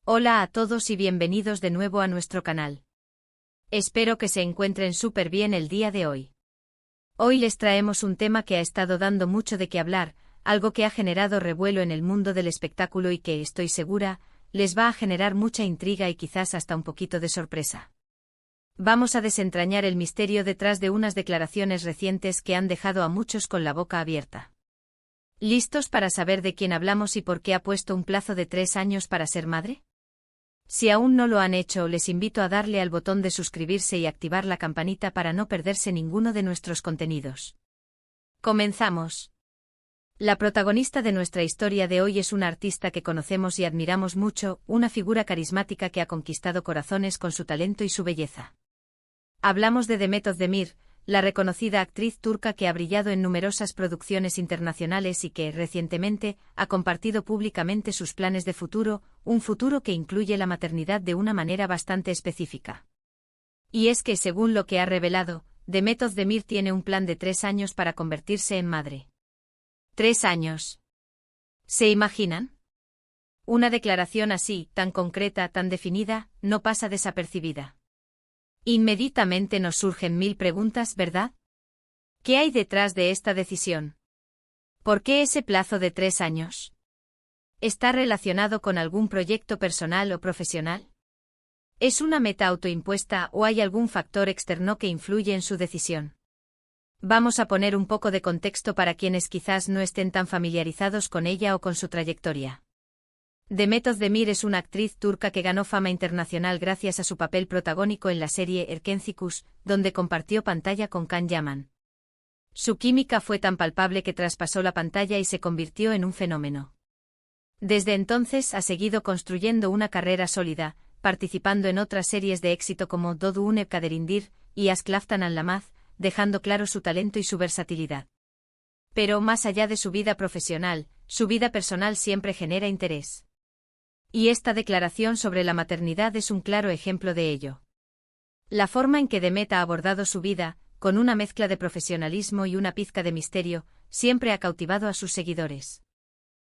Hola a todos y bienvenidos de nuevo a nuestro canal. Espero que se encuentren súper bien el día de hoy. Hoy les traemos un tema que ha estado dando mucho de qué hablar, algo que ha generado revuelo en el mundo del espectáculo y que, estoy segura, les va a generar mucha intriga y quizás hasta un poquito de sorpresa. Vamos a desentrañar el misterio detrás de unas declaraciones recientes que han dejado a muchos con la boca abierta. ¿Listos para saber de quién hablamos y por qué ha puesto un plazo de 3 años para ser madre? Si aún no lo han hecho, les invito a darle al botón de suscribirse y activar la campanita para no perderse ninguno de nuestros contenidos. Comenzamos. La protagonista de nuestra historia de hoy es una artista que conocemos y admiramos mucho, una figura carismática que ha conquistado corazones con su talento y su belleza. Hablamos de Demet Özdemir, la reconocida actriz turca que ha brillado en numerosas producciones internacionales y que, recientemente, ha compartido públicamente sus planes de futuro, un futuro que incluye la maternidad de una manera bastante específica. Y es que, según lo que ha revelado, Demet Özdemir tiene un plan de 3 años para convertirse en madre. 3 años. ¿Se imaginan? Una declaración así, tan concreta, tan definida, no pasa desapercibida. Inmediatamente nos surgen 1000 preguntas, ¿verdad? ¿Qué hay detrás de esta decisión? ¿Por qué ese plazo de 3 años? ¿Está relacionado con algún proyecto personal o profesional? ¿Es una meta autoimpuesta o hay algún factor externo que influye en su decisión? Vamos a poner un poco de contexto para quienes quizás no estén tan familiarizados con ella o con su trayectoria. Demet Özdemir es una actriz turca que ganó fama internacional gracias a su papel protagónico en la serie Erkencikus, donde compartió pantalla con Can Yaman. Su química fue tan palpable que traspasó la pantalla y se convirtió en un fenómeno. Desde entonces ha seguido construyendo una carrera sólida, participando en otras series de éxito como Doğduğun Kaderindir y Aşk Laftan Anlamaz, dejando claro su talento y su versatilidad. Pero más allá de su vida profesional, su vida personal siempre genera interés. Y esta declaración sobre la maternidad es un claro ejemplo de ello. La forma en que Demet ha abordado su vida, con una mezcla de profesionalismo y una pizca de misterio, siempre ha cautivado a sus seguidores.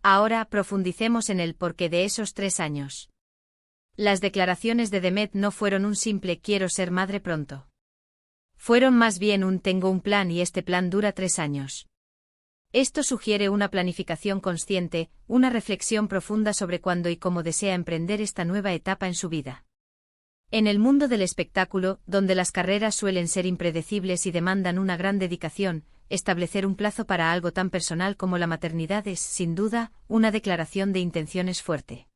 Ahora profundicemos en el porqué de esos 3 años. Las declaraciones de Demet no fueron un simple quiero ser madre pronto. Fueron más bien un tengo un plan y este plan dura 3 años. Esto sugiere una planificación consciente, una reflexión profunda sobre cuándo y cómo desea emprender esta nueva etapa en su vida. En el mundo del espectáculo, donde las carreras suelen ser impredecibles y demandan una gran dedicación, establecer un plazo para algo tan personal como la maternidad es, sin duda, una declaración de intenciones fuerte.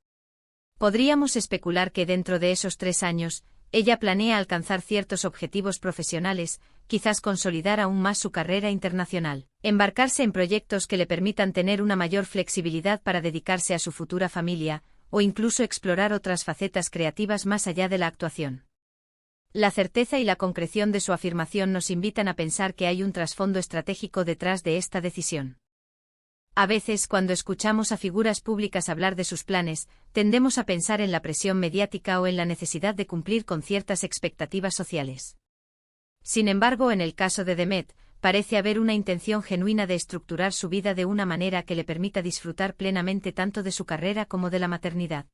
Podríamos especular que dentro de esos 3 años, ella planea alcanzar ciertos objetivos profesionales, quizás consolidar aún más su carrera internacional, embarcarse en proyectos que le permitan tener una mayor flexibilidad para dedicarse a su futura familia, o incluso explorar otras facetas creativas más allá de la actuación. La certeza y la concreción de su afirmación nos invitan a pensar que hay un trasfondo estratégico detrás de esta decisión. A veces, cuando escuchamos a figuras públicas hablar de sus planes, tendemos a pensar en la presión mediática o en la necesidad de cumplir con ciertas expectativas sociales. Sin embargo, en el caso de Demet, parece haber una intención genuina de estructurar su vida de una manera que le permita disfrutar plenamente tanto de su carrera como de la maternidad.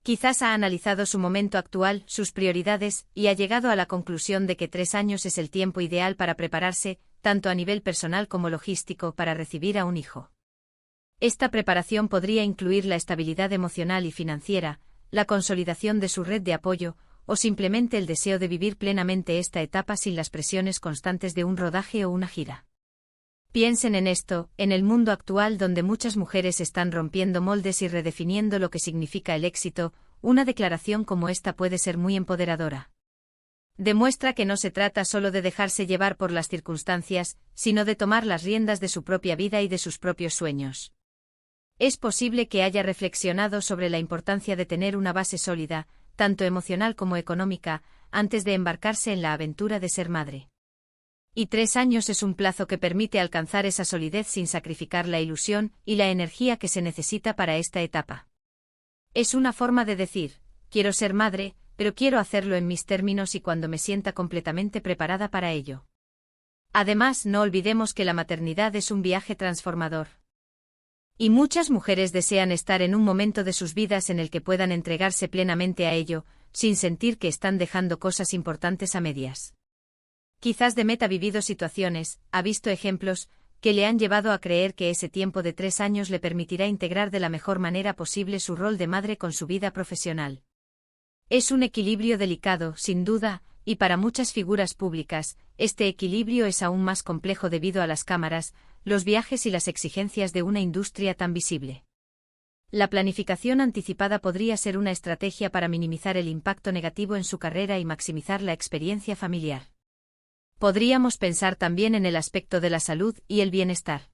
Quizás ha analizado su momento actual, sus prioridades, y ha llegado a la conclusión de que 3 años es el tiempo ideal para prepararse, tanto a nivel personal como logístico, para recibir a un hijo. Esta preparación podría incluir la estabilidad emocional y financiera, la consolidación de su red de apoyo, o simplemente el deseo de vivir plenamente esta etapa sin las presiones constantes de un rodaje o una gira. Piensen en esto, en el mundo actual donde muchas mujeres están rompiendo moldes y redefiniendo lo que significa el éxito, una declaración como esta puede ser muy empoderadora. Demuestra que no se trata solo de dejarse llevar por las circunstancias, sino de tomar las riendas de su propia vida y de sus propios sueños. Es posible que haya reflexionado sobre la importancia de tener una base sólida, tanto emocional como económica, antes de embarcarse en la aventura de ser madre. Y 3 años es un plazo que permite alcanzar esa solidez sin sacrificar la ilusión y la energía que se necesita para esta etapa. Es una forma de decir, quiero ser madre, pero quiero hacerlo en mis términos y cuando me sienta completamente preparada para ello. Además, no olvidemos que la maternidad es un viaje transformador. Y muchas mujeres desean estar en un momento de sus vidas en el que puedan entregarse plenamente a ello, sin sentir que están dejando cosas importantes a medias. Quizás Demet ha vivido situaciones, ha visto ejemplos, que le han llevado a creer que ese tiempo de 3 años le permitirá integrar de la mejor manera posible su rol de madre con su vida profesional. Es un equilibrio delicado, sin duda, y para muchas figuras públicas, este equilibrio es aún más complejo debido a las cámaras, los viajes y las exigencias de una industria tan visible. La planificación anticipada podría ser una estrategia para minimizar el impacto negativo en su carrera y maximizar la experiencia familiar. Podríamos pensar también en el aspecto de la salud y el bienestar.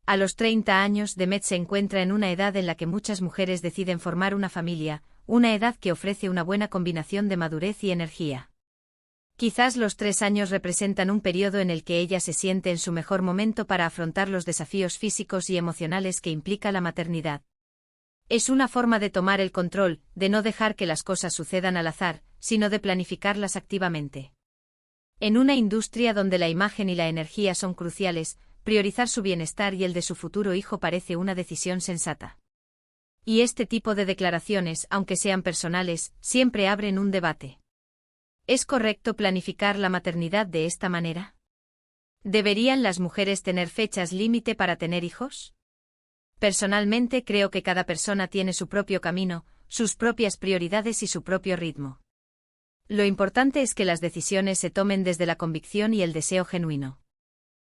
A los 30 años, Demet se encuentra en una edad en la que muchas mujeres deciden formar una familia, una edad que ofrece una buena combinación de madurez y energía. Quizás los 3 años representan un periodo en el que ella se siente en su mejor momento para afrontar los desafíos físicos y emocionales que implica la maternidad. Es una forma de tomar el control, de no dejar que las cosas sucedan al azar, sino de planificarlas activamente. En una industria donde la imagen y la energía son cruciales, priorizar su bienestar y el de su futuro hijo parece una decisión sensata. Y este tipo de declaraciones, aunque sean personales, siempre abren un debate. ¿Es correcto planificar la maternidad de esta manera? ¿Deberían las mujeres tener fechas límite para tener hijos? Personalmente creo que cada persona tiene su propio camino, sus propias prioridades y su propio ritmo. Lo importante es que las decisiones se tomen desde la convicción y el deseo genuino.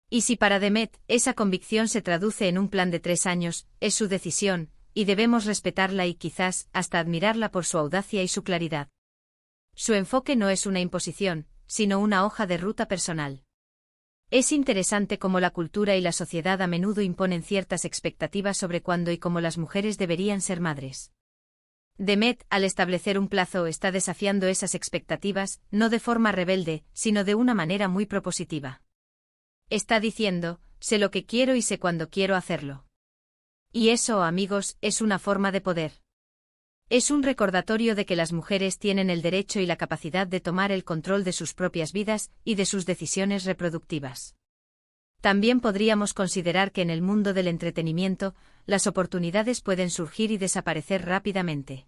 Y si para Demet, esa convicción se traduce en un plan de 3 años, es su decisión, y debemos respetarla y quizás hasta admirarla por su audacia y su claridad. Su enfoque no es una imposición, sino una hoja de ruta personal. Es interesante cómo la cultura y la sociedad a menudo imponen ciertas expectativas sobre cuándo y cómo las mujeres deberían ser madres. Demet, al establecer un plazo, está desafiando esas expectativas, no de forma rebelde, sino de una manera muy propositiva. Está diciendo, sé lo que quiero y sé cuándo quiero hacerlo. Y eso, amigos, es una forma de poder. Es un recordatorio de que las mujeres tienen el derecho y la capacidad de tomar el control de sus propias vidas y de sus decisiones reproductivas. También podríamos considerar que en el mundo del entretenimiento, las oportunidades pueden surgir y desaparecer rápidamente.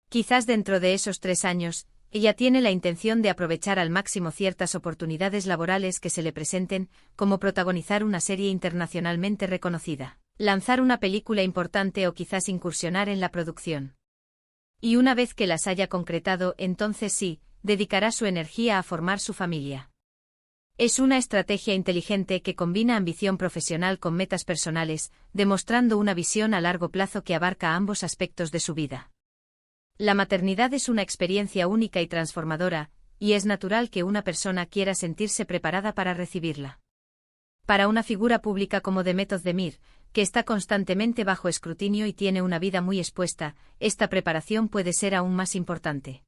Quizás dentro de esos 3 años, ella tiene la intención de aprovechar al máximo ciertas oportunidades laborales que se le presenten, como protagonizar una serie internacionalmente reconocida, lanzar una película importante o quizás incursionar en la producción. Y una vez que las haya concretado, entonces sí, dedicará su energía a formar su familia. Es una estrategia inteligente que combina ambición profesional con metas personales, demostrando una visión a largo plazo que abarca ambos aspectos de su vida. La maternidad es una experiencia única y transformadora, y es natural que una persona quiera sentirse preparada para recibirla. Para una figura pública como Demet Özdemir, que está constantemente bajo escrutinio y tiene una vida muy expuesta, esta preparación puede ser aún más importante.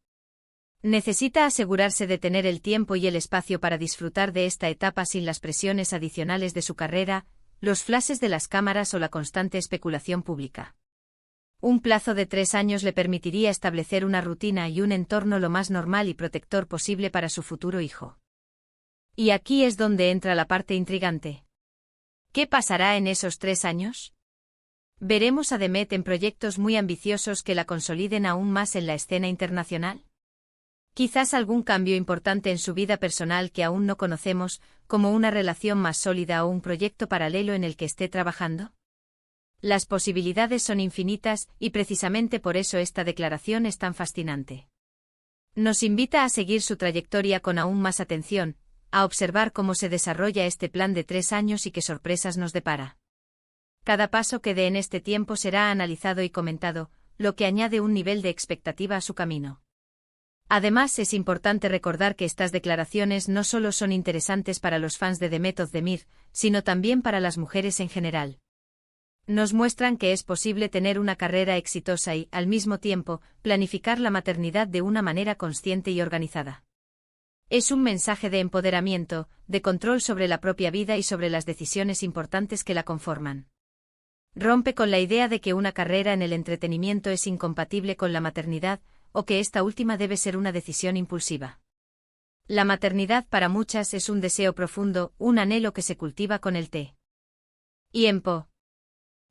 Necesita asegurarse de tener el tiempo y el espacio para disfrutar de esta etapa sin las presiones adicionales de su carrera, los flashes de las cámaras o la constante especulación pública. Un plazo de 3 años le permitiría establecer una rutina y un entorno lo más normal y protector posible para su futuro hijo. Y aquí es donde entra la parte intrigante. ¿Qué pasará en esos 3 años? ¿Veremos a Demet en proyectos muy ambiciosos que la consoliden aún más en la escena internacional? Quizás algún cambio importante en su vida personal que aún no conocemos, como una relación más sólida o un proyecto paralelo en el que esté trabajando. Las posibilidades son infinitas y precisamente por eso esta declaración es tan fascinante. Nos invita a seguir su trayectoria con aún más atención, a observar cómo se desarrolla este plan de 3 años y qué sorpresas nos depara. Cada paso que dé en este tiempo será analizado y comentado, lo que añade un nivel de expectativa a su camino. Además, es importante recordar que estas declaraciones no solo son interesantes para los fans de Demet Özdemir, sino también para las mujeres en general. Nos muestran que es posible tener una carrera exitosa y, al mismo tiempo, planificar la maternidad de una manera consciente y organizada. Es un mensaje de empoderamiento, de control sobre la propia vida y sobre las decisiones importantes que la conforman. Rompe con la idea de que una carrera en el entretenimiento es incompatible con la maternidad, o que esta última debe ser una decisión impulsiva. La maternidad para muchas es un deseo profundo, un anhelo que se cultiva con el tiempo.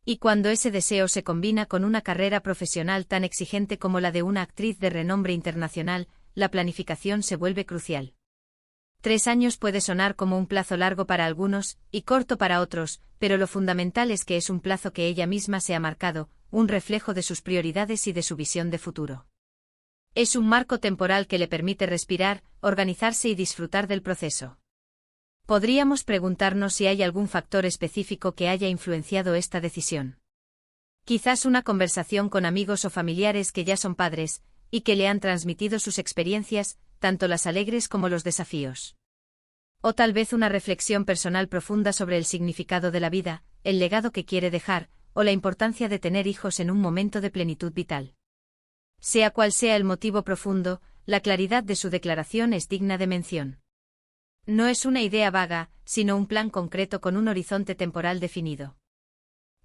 Y cuando ese deseo se combina con una carrera profesional tan exigente como la de una actriz de renombre internacional, la planificación se vuelve crucial. 3 años puede sonar como un plazo largo para algunos, y corto para otros, pero lo fundamental es que es un plazo que ella misma se ha marcado, un reflejo de sus prioridades y de su visión de futuro. Es un marco temporal que le permite respirar, organizarse y disfrutar del proceso. Podríamos preguntarnos si hay algún factor específico que haya influenciado esta decisión. Quizás una conversación con amigos o familiares que ya son padres, y que le han transmitido sus experiencias, tanto las alegres como los desafíos. O tal vez una reflexión personal profunda sobre el significado de la vida, el legado que quiere dejar, o la importancia de tener hijos en un momento de plenitud vital. Sea cual sea el motivo profundo, la claridad de su declaración es digna de mención. No es una idea vaga, sino un plan concreto con un horizonte temporal definido.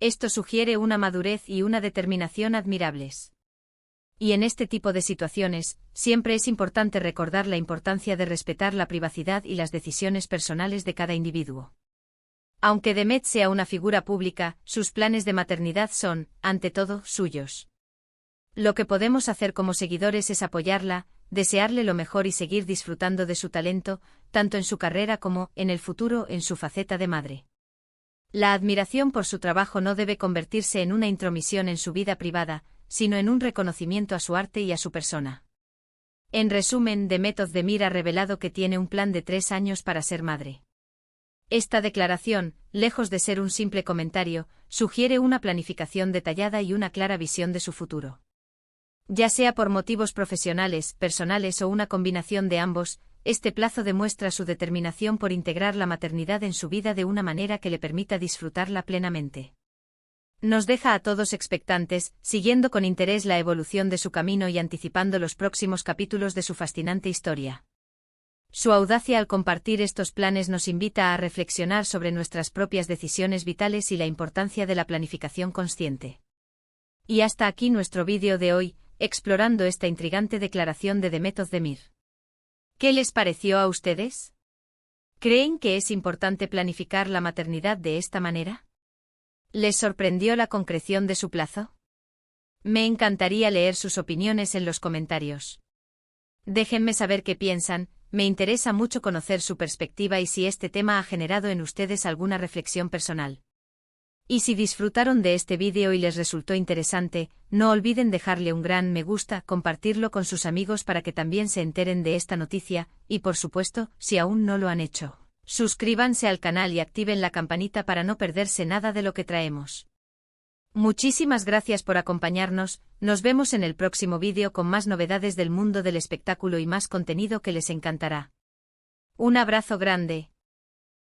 Esto sugiere una madurez y una determinación admirables. Y en este tipo de situaciones, siempre es importante recordar la importancia de respetar la privacidad y las decisiones personales de cada individuo. Aunque Demet sea una figura pública, sus planes de maternidad son, ante todo, suyos. Lo que podemos hacer como seguidores es apoyarla, desearle lo mejor y seguir disfrutando de su talento, tanto en su carrera como, en el futuro, en su faceta de madre. La admiración por su trabajo no debe convertirse en una intromisión en su vida privada, sino en un reconocimiento a su arte y a su persona. En resumen, Demet Özdemir ha revelado que tiene un plan de 3 años para ser madre. Esta declaración, lejos de ser un simple comentario, sugiere una planificación detallada y una clara visión de su futuro. Ya sea por motivos profesionales, personales o una combinación de ambos, este plazo demuestra su determinación por integrar la maternidad en su vida de una manera que le permita disfrutarla plenamente. Nos deja a todos expectantes, siguiendo con interés la evolución de su camino y anticipando los próximos capítulos de su fascinante historia. Su audacia al compartir estos planes nos invita a reflexionar sobre nuestras propias decisiones vitales y la importancia de la planificación consciente. Y hasta aquí nuestro vídeo de hoy, explorando esta intrigante declaración de Demet Özdemir. ¿Qué les pareció a ustedes? ¿Creen que es importante planificar la maternidad de esta manera? ¿Les sorprendió la concreción de su plazo? Me encantaría leer sus opiniones en los comentarios. Déjenme saber qué piensan, me interesa mucho conocer su perspectiva y si este tema ha generado en ustedes alguna reflexión personal. Y si disfrutaron de este vídeo y les resultó interesante, no olviden dejarle un gran me gusta, compartirlo con sus amigos para que también se enteren de esta noticia, y por supuesto, si aún no lo han hecho, suscríbanse al canal y activen la campanita para no perderse nada de lo que traemos. Muchísimas gracias por acompañarnos, nos vemos en el próximo vídeo con más novedades del mundo del espectáculo y más contenido que les encantará. Un abrazo grande.